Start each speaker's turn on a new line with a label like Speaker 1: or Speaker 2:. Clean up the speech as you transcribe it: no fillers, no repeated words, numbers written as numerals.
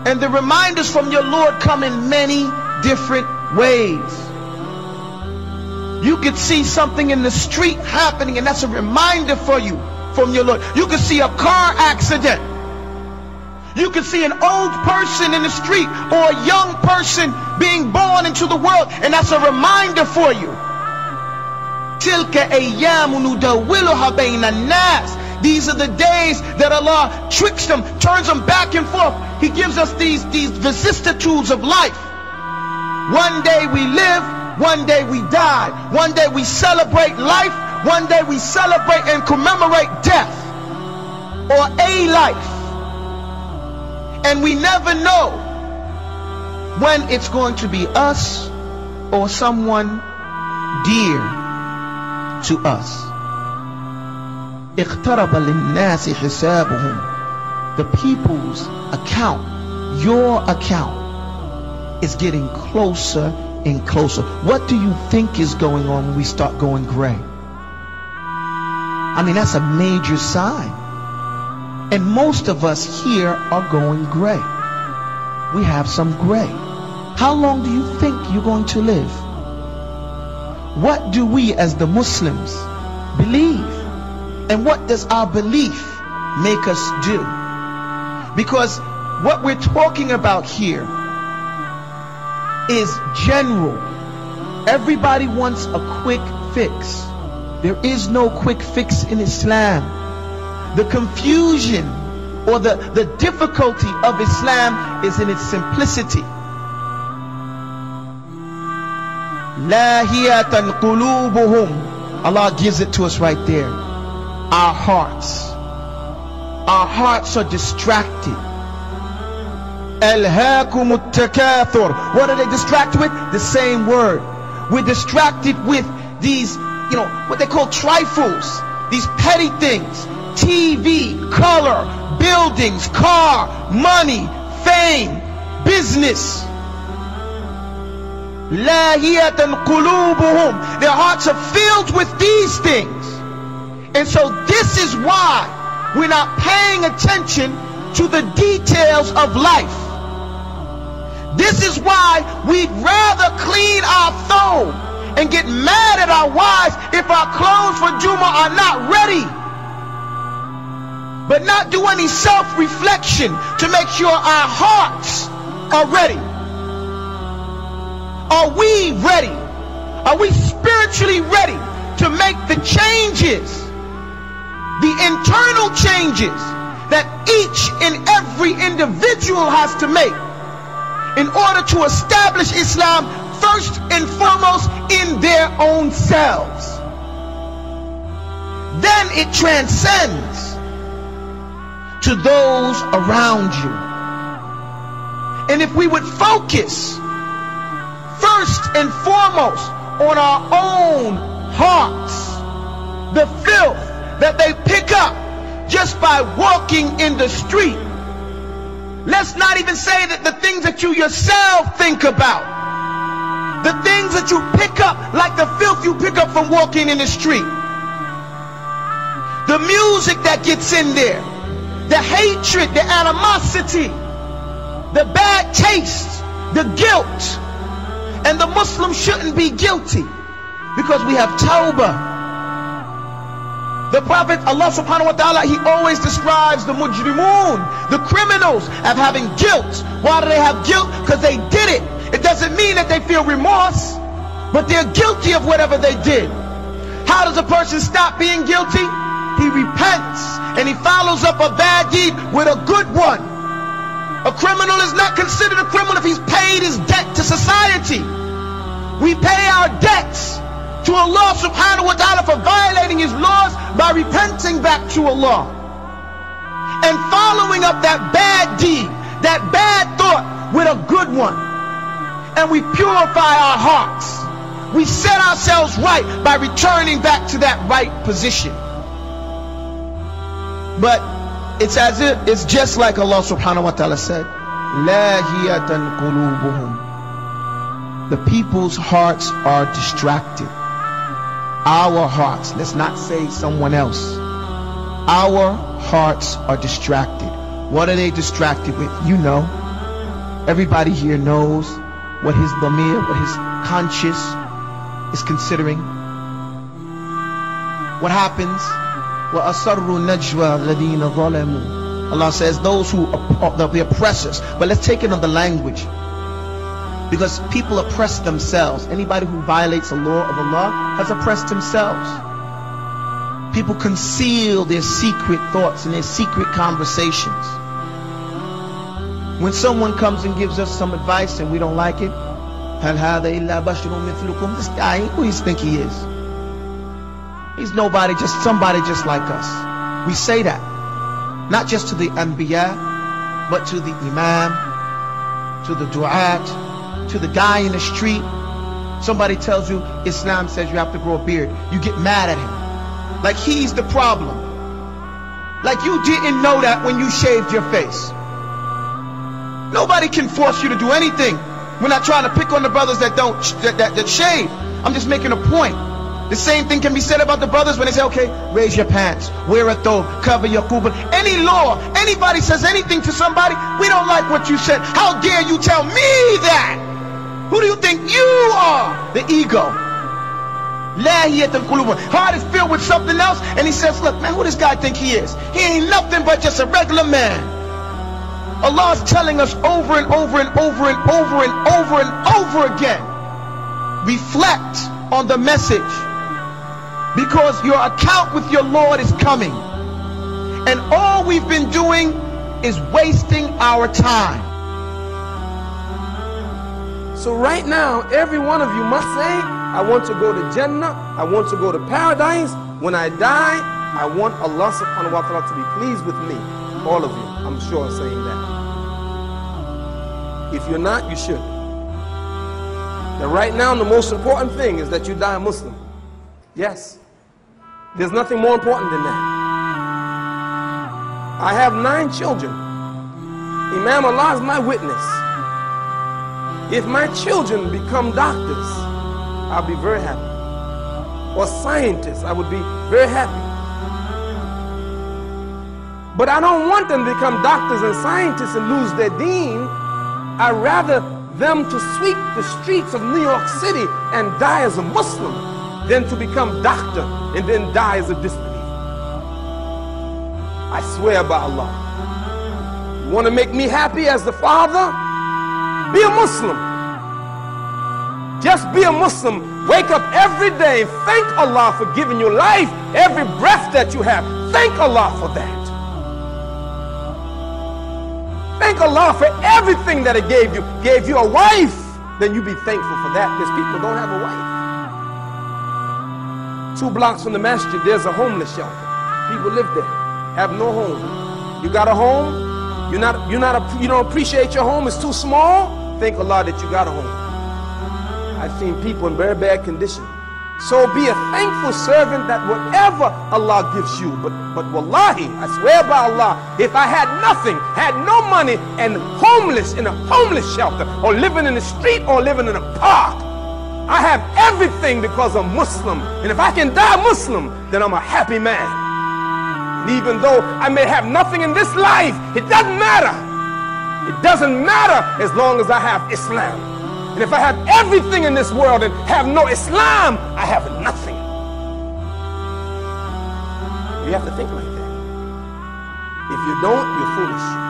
Speaker 1: And the reminders from your Lord come in many different ways. You could see something in the street happening, and that's a reminder for you from your Lord. You could see a car accident. You could see an old person in the street or a young person being born into the world, and that's a reminder for you. These are the days that Allah tricks them, turns them back and forth. He gives us these vicissitudes of life. One day we live, one day we die. One day we celebrate life, one day we celebrate and commemorate death or a life. And we never know when it's going to be us or someone dear to us. اقترب للناس حسابهم. The people's account, your account, is getting closer and closer. What do you think is going on when we start going gray? I mean, that's a major sign. And most of us here are going gray. We have some gray. How long do you think you're going to live? What do we as the Muslims believe? And what does our belief make us do? Because what we're talking about here is general. Everybody wants a quick fix. There is no quick fix in Islam. The confusion or the difficulty of Islam is in its simplicity. Lahiyatan qulubuhum. Allah gives it to us right there. Our hearts are distracted. Alhaakumut takathur. What are they distracted with? The same word. We're distracted with these, what they call trifles, these petty things. TV, color, buildings, car, money, fame, business. Lahiyatan qulubuhum. Their hearts are filled with these things. And so this is why we're not paying attention to the details of life. This is why we'd rather clean our phone and get mad at our wives if our clothes for Juma are not ready, but not do any self-reflection to make sure our hearts are ready. Are we ready? Are we spiritually ready to make the changes, the internal changes that each and every individual has to make in order to establish Islam first and foremost in their own selves? Then it transcends to those around you. And if we would focus first and foremost on our own hearts, the filth that they pick up just by walking in the street. Let's not even say that the things that you yourself think about, the things that you pick up, like the filth you pick up from walking in the street, the music that gets in there, the hatred, the animosity, the bad taste, the guilt. And the Muslim shouldn't be guilty because we have Taubah. The Prophet, Allah subhanahu wa ta'ala, he always describes the mujrimun, the criminals, as having guilt. Why do they have guilt? Because they did it. It doesn't mean that they feel remorse, but they're guilty of whatever they did. How does a person stop being guilty? He repents and he follows up a bad deed with a good one. A criminal is not considered a criminal if he's paid his debt to society. We pay our debts to Allah subhanahu wa ta'ala for violating his laws by repenting back to Allah and following up that bad deed, that bad thought with a good one. And we purify our hearts. We set ourselves right by returning back to that right position. But it's as if, it's just like Allah subhanahu wa ta'ala said, Lahiyatan qulubuhum. The people's hearts are distracted. Our hearts, let's not say someone else. Our hearts are distracted. What are they distracted with? You know. Everybody here knows what his dhamir, what his conscience is considering. What happens? وَأَصَرُّوا النَّجْوَى الَّذِينَ ظَلَمُوا. Allah says those who are the oppressors. But let's take it on the language. Because people oppress themselves. Anybody who violates the law of Allah has oppressed themselves. People conceal their secret thoughts and their secret conversations. When someone comes and gives us some advice and we don't like it, هَلْ هَذَا إِلَّا بَشْرٌ مِثْلُكُمْ. This guy, who do you think he is? He's nobody, just somebody just like us. We say that. Not just to the Anbiya, but to the Imam, to the Du'at, to the guy in the street. Somebody tells you Islam says you have to grow a beard. You get mad at him. Like he's the problem. Like you didn't know that when you shaved your face. Nobody can force you to do anything. We're not trying to pick on the brothers that don't that shave. I'm just making a point. The same thing can be said about the brothers when they say, okay, raise your pants, wear a thobe, cover your kubba. Any law, anybody says anything to somebody, we don't like what you said. How dare you tell me that? Who do you think you are? The ego. Heart is filled with something else, and he says, look, man, who this guy think he is? He ain't nothing but just a regular man. Allah is telling us over and over and over and over and over and over again, reflect on the message, because your account with your Lord is coming, and all we've been doing is wasting our time.
Speaker 2: So right now, every one of you must say, I want to go to Jannah, I want to go to paradise. When I die, I want Allah subhanahu wa ta'ala to be pleased with me. All of you, I'm sure, saying that. If you're not, you should. Now right now, the most important thing is that you die a Muslim. Yes. There's nothing more important than that. I have 9 children. Imam, Allah is my witness. If my children become doctors, I'll be very happy. Or scientists, I would be very happy. But I don't want them to become doctors and scientists and lose their deen. I'd rather them to sweep the streets of New York City and die as a Muslim than to become doctor and then die as a disbeliever. I swear by Allah. You want to make me happy as the father? Be a Muslim. Just be a Muslim. Wake up every day. Thank Allah for giving you life. Every breath that you have. Thank Allah for that. Thank Allah for everything that it gave you. Gave you a wife. Then you be thankful for that, because people don't have a wife. 2 blocks from the masjid, there's a homeless shelter. People live there, have no home. You got a home? You don't appreciate your home, it's too small? Thank Allah that you got a home. I've seen people in very bad condition. So be a thankful servant that whatever Allah gives you. But wallahi, I swear by Allah, if I had nothing, had no money, and homeless in a homeless shelter, or living in the street, or living in a park, I have everything because I'm Muslim. And if I can die Muslim, then I'm a happy man. And even though I may have nothing in this life, it doesn't matter. It doesn't matter as long as I have Islam. And if I have everything in this world and have no Islam, I have nothing. You have to think like that. If you don't, you're foolish.